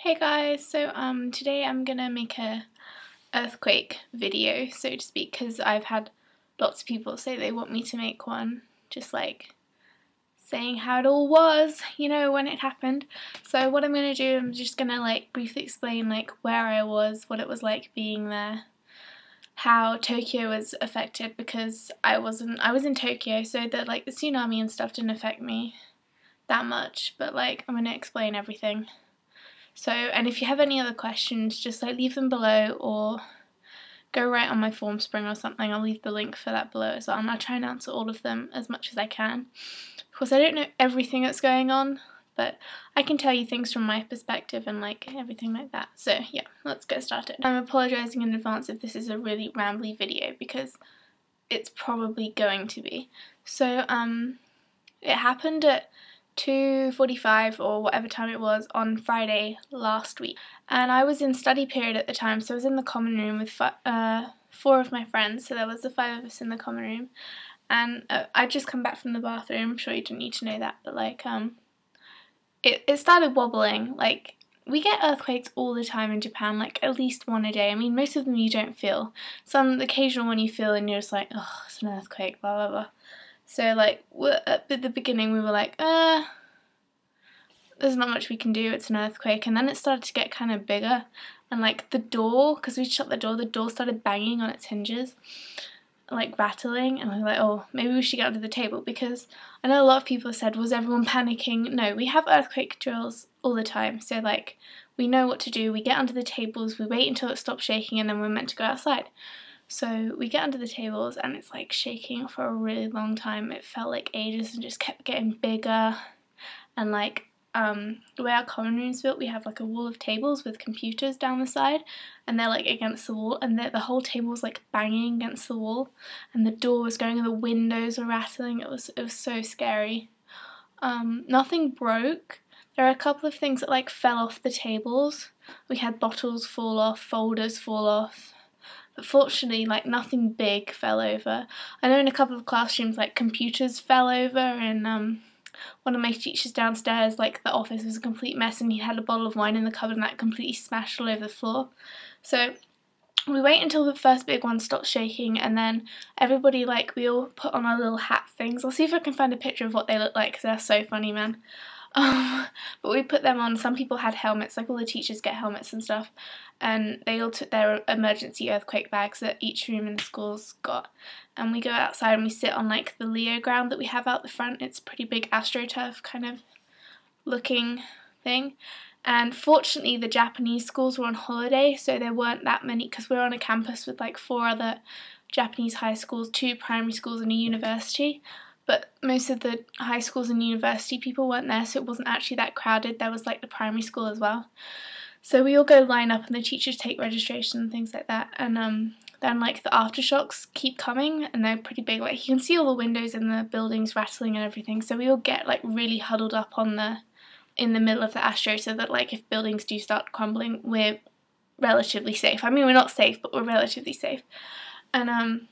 Hey guys, so today I'm gonna make a earthquake video, so to speak, because I've had lots of people say they want me to make one, just like saying how it all was, when it happened. So what I'm gonna do, I'm just gonna like briefly explain like where I was, what it was like being there, how Tokyo was affected, because I was in Tokyo, so that like the tsunami and stuff didn't affect me that much, but like I'm gonna explain everything. So, and if you have any other questions, just like leave them below or go right on my Formspring or something. I'll leave the link for that below as well, and I'll try and answer all of them as much as I can. Of course, I don't know everything that's going on, but I can tell you things from my perspective and like everything like that. So yeah, let's get started. I'm apologising in advance if this is a really rambly video because it's probably going to be. So it happened at 2:45 or whatever time it was on Friday last week, and I was in study period at the time, so I was in the common room with four of my friends, so there was the five of us in the common room, and I'd just come back from the bathroom. I'm sure you didn't need to know that, but like it started wobbling. Like, we get earthquakes all the time in Japan, like at least one a day. I mean, most of them you don't feel. Some occasional one you feel and you're just like, oh, it's an earthquake, blah blah blah. So like at the beginning we were like, there's not much we can do, it's an earthquake. And then it started to get kind of bigger, and like the door, because we shut the door started banging on its hinges, like rattling, and we were like, oh, maybe we should get under the table, because I know a lot of people said, was everyone panicking? No, we have earthquake drills all the time, so like we know what to do. We get under the tables, we wait until it stops shaking, and then we're meant to go outside. So we get under the tables and it's like shaking for a really long time. It felt like ages and just kept getting bigger. And like the way our common room's built, we have like a wall of tables with computers down the side, and they're like against the wall, and the whole table was like banging against the wall, and the door was going and the windows were rattling. It was so scary. Nothing broke. There are a couple of things that like fell off the tables. We had bottles fall off, folders fall off. But fortunately, like, nothing big fell over. I know in a couple of classrooms, like, computers fell over, and one of my teachers downstairs, like, the office was a complete mess, and he had a bottle of wine in the cupboard, and that completely smashed all over the floor. So we wait until the first big one stops shaking, and then everybody, like, we all put on our little hat things. I'll see if I can find a picture of what they look like, because they're so funny, man. But we put them on. Some people had helmets, like all the teachers get helmets and stuff, and they all took their emergency earthquake bags that each room in the schools got, and we go outside and we sit on like the Leo ground that we have out the front. It's a pretty big AstroTurf kind of looking thing, and fortunately the Japanese schools were on holiday, so there weren't that many, because we're on a campus with like 4 other Japanese high schools, 2 primary schools and a university. But most of the high schools and university people weren't there, so it wasn't actually that crowded. There was like the primary school as well. So we all go line up and the teachers take registration and things like that. And then like the aftershocks keep coming, and they're pretty big. Like, you can see all the windows in the buildings rattling and everything. So we all get like really huddled up in the middle of the Astro, so that like if buildings do start crumbling, we're relatively safe. I mean, we're not safe, but we're relatively safe. And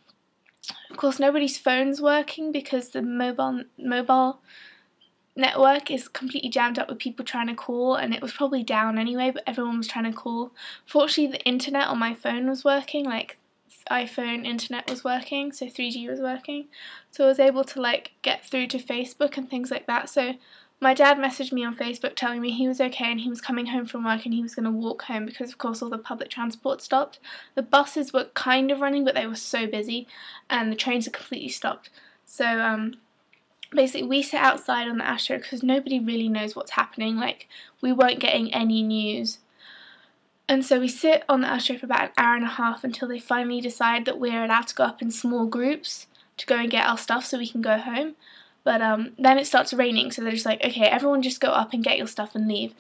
of course, nobody's phone's working because the mobile network is completely jammed up with people trying to call, and it was probably down anyway, but everyone was trying to call. Fortunately, the internet on my phone was working, like iPhone internet was working, so 3G was working, so I was able to like get through to Facebook and things like that. So my dad messaged me on Facebook telling me he was okay and he was coming home from work and he was going to walk home, because of course all the public transport stopped. The buses were kind of running, but they were so busy, and the trains are completely stopped. So basically we sit outside on the Astro because nobody really knows what's happening. Like, we weren't getting any news. And so we sit on the Astro for about an hour and a half until they finally decide that we're allowed to go up in small groups to go and get our stuff so we can go home. But then it starts raining, so they're just like, okay, everyone just go up and get your stuff and leave.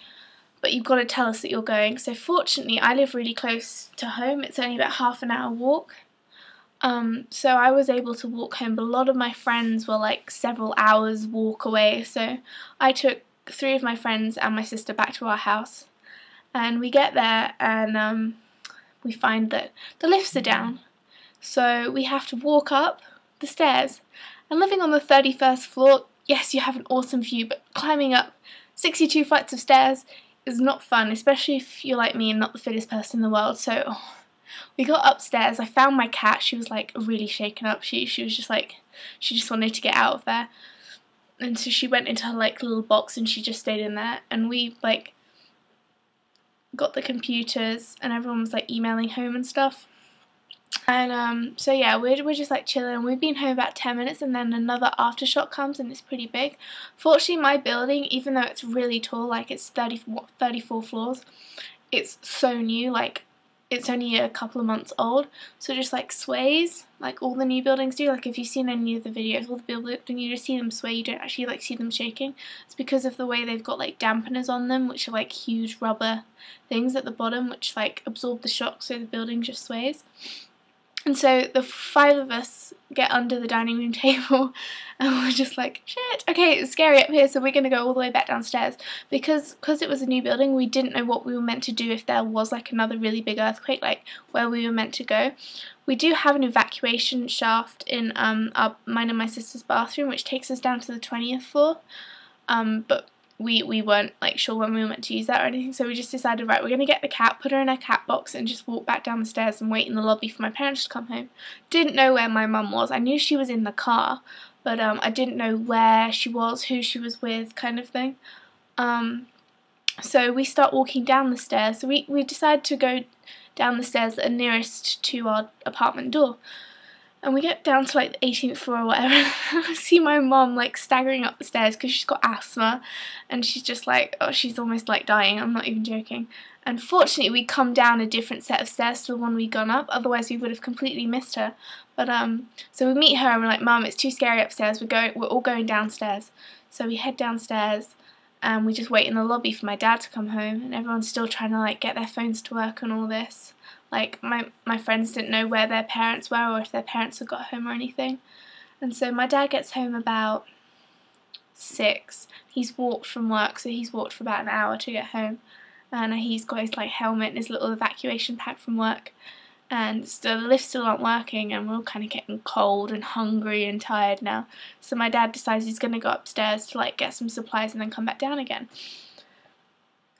But you've got to tell us that you're going. So fortunately, I live really close to home. It's only about half an hour walk. So I was able to walk home, but a lot of my friends were like several hours walk away. So I took 3 of my friends and my sister back to our house. And we get there and we find that the lifts are down. So we have to walk up the stairs. And living on the 31st floor, yes, you have an awesome view, but climbing up 62 flights of stairs is not fun, especially if you're like me and not the fittest person in the world. So we got upstairs. I found my cat. She was like really shaken up. She was just like, she just wanted to get out of there. And so she went into her like little box and she just stayed in there. And we like got the computers and everyone was like emailing home and stuff. And so yeah, we're just like chilling. We've been home about 10 minutes and then another aftershock comes and it's pretty big. Fortunately, my building, even though it's really tall, like it's 34 floors, it's so new, like it's only a couple of months old, so it just like sways, like all the new buildings do. Like if you've seen any of the videos, all the buildings, you just see them sway, you don't actually like see them shaking. It's because of the way they've got like dampeners on them, which are like huge rubber things at the bottom, which like absorb the shock, so the building just sways. And so the 5 of us get under the dining room table and we're just like, shit, okay, it's scary up here, so we're going to go all the way back downstairs. Because it was a new building, we didn't know what we were meant to do if there was like another really big earthquake, like where we were meant to go. We do have an evacuation shaft in mine and my sister's bathroom, which takes us down to the 20th floor, but we weren't like sure when we were meant to use that or anything, so we just decided, right, we're going to get the cat, put her in her cat box and just walk back down the stairs and wait in the lobby for my parents to come home. Didn't know where my mum was. I knew she was in the car, but I didn't know where she was, who she was with, kind of thing. So we start walking down the stairs. So we decided to go down the stairs that are nearest to our apartment door. And we get down to like the 18th floor or whatever. I see my mum like staggering up the stairs because she's got asthma and she's just like, oh, she's almost like dying. I'm not even joking. And fortunately we come down a different set of stairs to the one we'd gone up, otherwise we would have completely missed her. But so we meet her and we're like, Mum, it's too scary upstairs, we're all going downstairs. So we head downstairs and we just wait in the lobby for my dad to come home, and everyone's still trying to like get their phones to work and all this. Like, my friends didn't know where their parents were or if their parents had got home or anything. And so my dad gets home about 6. He's walked from work, so he's walked for about an hour to get home. And he's got his like helmet and his little evacuation pack from work. And the lifts still aren't working, and we're all kind of getting cold and hungry and tired now. So my dad decides he's going to go upstairs to like get some supplies and then come back down again.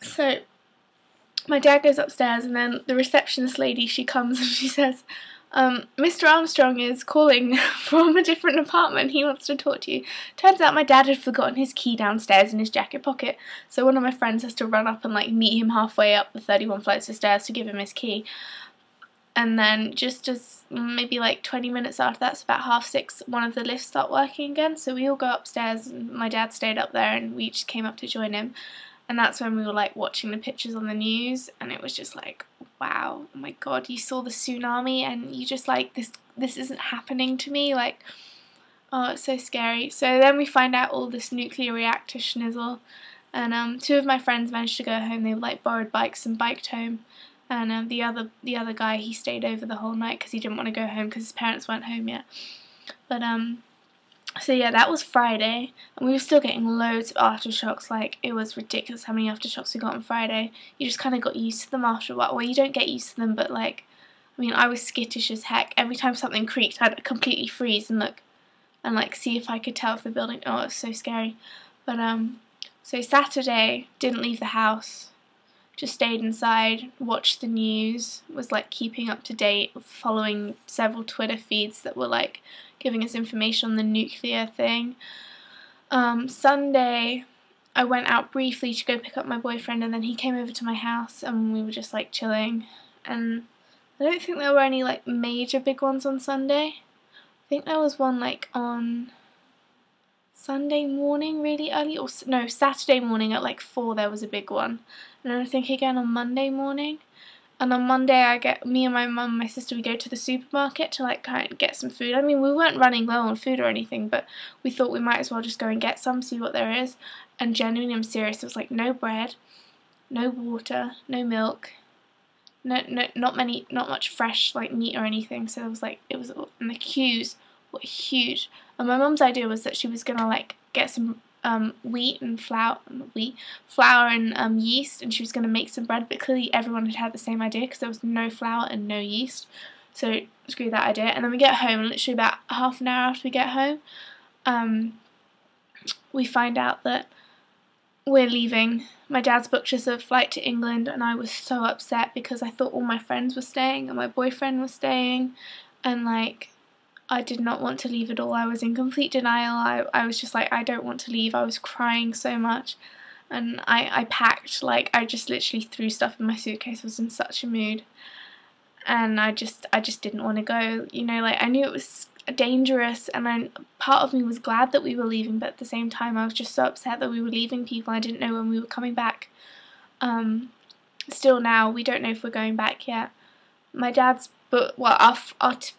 So my dad goes upstairs and then the receptionist lady, she comes and she says, Mr. Armstrong is calling from a different apartment. He wants to talk to you. Turns out my dad had forgotten his key downstairs in his jacket pocket, so one of my friends has to run up and like meet him halfway up the 31 flights of stairs to give him his key. And then just as maybe like 20 minutes after that's about 6:30, one of the lifts start working again, so we all go upstairs and my dad stayed up there and we just came up to join him. And that's when we were like watching the pictures on the news, and it was just like, wow, oh my god, you saw the tsunami and you just like, this isn't happening to me, like, oh, it's so scary. So then we find out all this nuclear reactor schnizzle, and 2 of my friends managed to go home. They like borrowed bikes and biked home, and the other guy, he stayed over the whole night because he didn't want to go home because his parents weren't home yet. But so yeah, that was Friday, and we were still getting loads of aftershocks. Like, it was ridiculous how many aftershocks we got on Friday. You just kind of got used to them after a while. Well, you don't get used to them, but like, I mean, I was skittish as heck. Every time something creaked, I'd completely freeze and look, and like see if I could tell if the building, oh, it was so scary. But so Saturday, didn't leave the house, just stayed inside, watched the news, was like keeping up to date, following several Twitter feeds that were like giving us information on the nuclear thing. Sunday, I went out briefly to go pick up my boyfriend, and then he came over to my house and we were just like chilling. And I don't think there were any like major big ones on Sunday. I think there was one like on Sunday morning really early, or no, Saturday morning at like 4 there was a big one. And then I think again on Monday morning. And on Monday, me and my mum and my sister, we go to the supermarket to like kind of get some food. I mean, we weren't running low on food or anything, but we thought we might as well just go and get some, see what there is. And genuinely, I'm serious, there was like no bread, no water, no milk, not much fresh like meat or anything. So it was like, and the queues were huge. And my mum's idea was that she was gonna like get some wheat and flour and yeast, and she was going to make some bread, but clearly everyone had the same idea because there was no flour and no yeast, so screw that idea. And then we get home, and literally about half an hour after we get home, we find out that we're leaving. My dad's booked us a flight to England, and I was so upset because I thought all my friends were staying and my boyfriend was staying, and like I did not want to leave at all. I was in complete denial. I was just like, I don't want to leave. I was crying so much, and I packed, like I just literally threw stuff in my suitcase. I was in such a mood, and I just didn't want to go, you know, like I knew it was dangerous, and part of me was glad that we were leaving, but at the same time I was just so upset that we were leaving people. I didn't know when we were coming back. Still now, we don't know if we're going back yet. My dad's our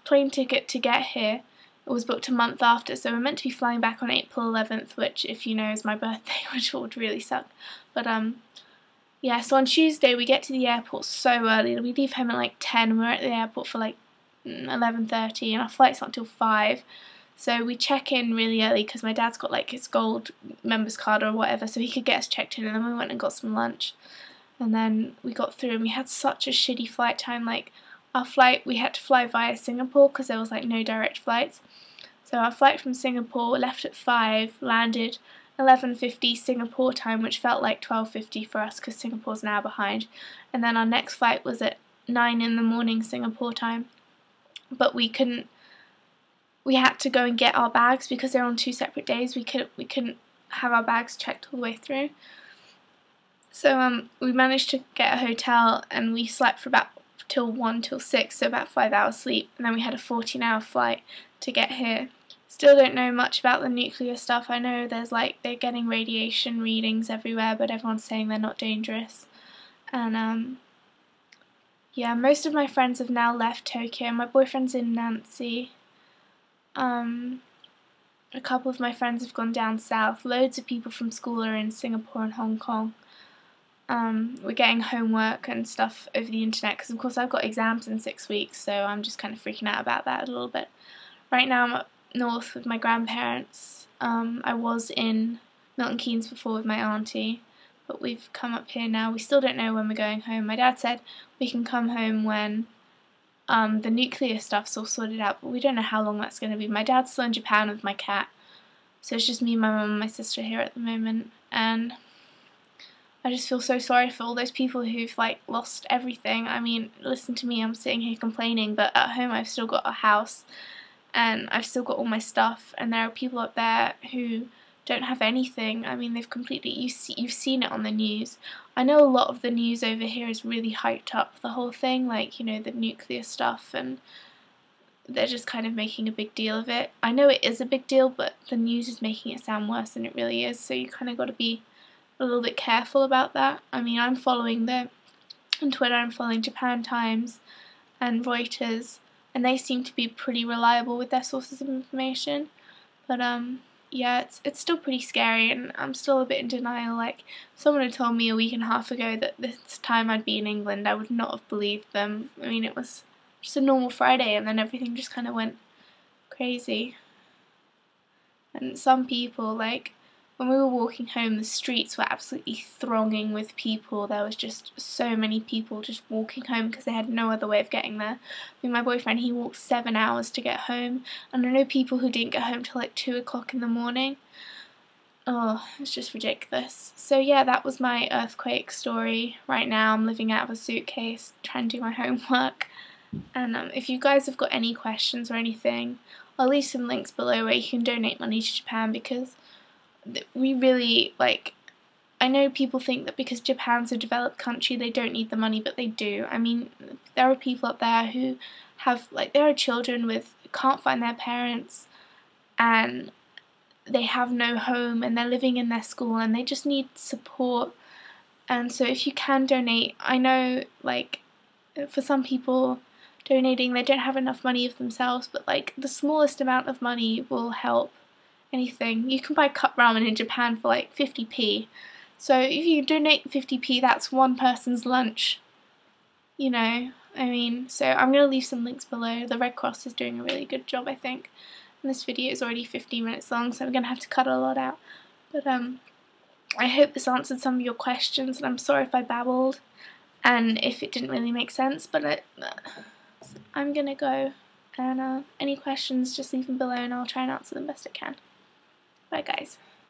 plane ticket to get here was booked a month after, so we're meant to be flying back on April 11th, which, if you know, is my birthday, which would really suck. But yeah, so on Tuesday we get to the airport so early. We leave home at like 10, we're at the airport for like 11:30, and our flight's not till 5. So we check in really early because my dad's got like his gold members card or whatever, so he could get us checked in, and then we went and got some lunch. And then we got through, and we had such a shitty flight time. Like, our flight, we had to fly via Singapore because there was like no direct flights. So our flight from Singapore left at 5, landed 11:50 Singapore time, which felt like 12:50 for us because Singapore's an hour behind. And then our next flight was at 9 in the morning Singapore time. But we had to go and get our bags because they're on 2 separate days. We couldn't have our bags checked all the way through. So we managed to get a hotel, and we slept for about till 1 till 6, so about 5 hours sleep, and then we had a 14-hour flight to get here. Still don't know much about the nuclear stuff. I know there's like they're getting radiation readings everywhere, but everyone's saying they're not dangerous. And yeah, most of my friends have now left Tokyo. My boyfriend's in Nancy. A couple of my friends have gone down south. Loads of people from school are in Singapore and Hong Kong. We're getting homework and stuff over the internet because, of course, I've got exams in 6 weeks, so I'm just kind of freaking out about that a little bit. Right now I'm up north with my grandparents. I was in Milton Keynes before with my auntie, but we've come up here now. We still don't know when we're going home. My dad said we can come home when the nuclear stuff's all sorted out, but we don't know how long that's going to be. My dad's still in Japan with my cat, so it's just me, my mum, and my sister here at the moment, and I just feel so sorry for all those people who've like lost everything. I mean, listen to me, I'm sitting here complaining, but at home I've still got a house and I've still got all my stuff, and there are people up there who don't have anything. I mean, they've completely, you've seen it on the news. I know a lot of the news over here is really hyped up, the whole thing, like, you know, the nuclear stuff, and they're just kind of making a big deal of it. I know it is a big deal, but the news is making it sound worse than it really is, so you kind of got to be a little bit careful about that. I mean, I'm following on Twitter, I'm following Japan Times and Reuters, and they seem to be pretty reliable with their sources of information. But yeah, it's still pretty scary, and I'm still a bit in denial. Like, someone had told me a week and a half ago that this time I'd be in England, I would not have believed them. I mean, it was just a normal Friday, and then everything just kind of went crazy. And some people, like, when we were walking home, the streets were absolutely thronging with people. There was just so many people just walking home because they had no other way of getting there. I mean, my boyfriend, he walked 7 hours to get home, and I know people who didn't get home till like 2 o'clock in the morning. Oh, it's just ridiculous. So yeah, that was my earthquake story. Right now I'm living out of a suitcase, trying to do my homework. And if you guys have got any questions or anything, I'll leave some links below where you can donate money to Japan, because we really, like, I know people think that because Japan's a developed country they don't need the money, but they do. I mean, there are people up there who have, like, there are children with, can't find their parents, and they have no home, and they're living in their school, and they just need support. And so if you can donate, I know, like, for some people donating, they don't have enough money of themselves, but like the smallest amount of money will help. Anything. You can buy cup ramen in Japan for like 50p. So if you donate 50p, that's one person's lunch. You know, I mean, so I'm going to leave some links below. The Red Cross is doing a really good job, I think. And this video is already 15 minutes long, so I'm going to have to cut a lot out. But I hope this answered some of your questions, and I'm sorry if I babbled and if it didn't really make sense, but I'm going to go. And any questions, just leave them below and I'll try and answer them best I can. Bye guys.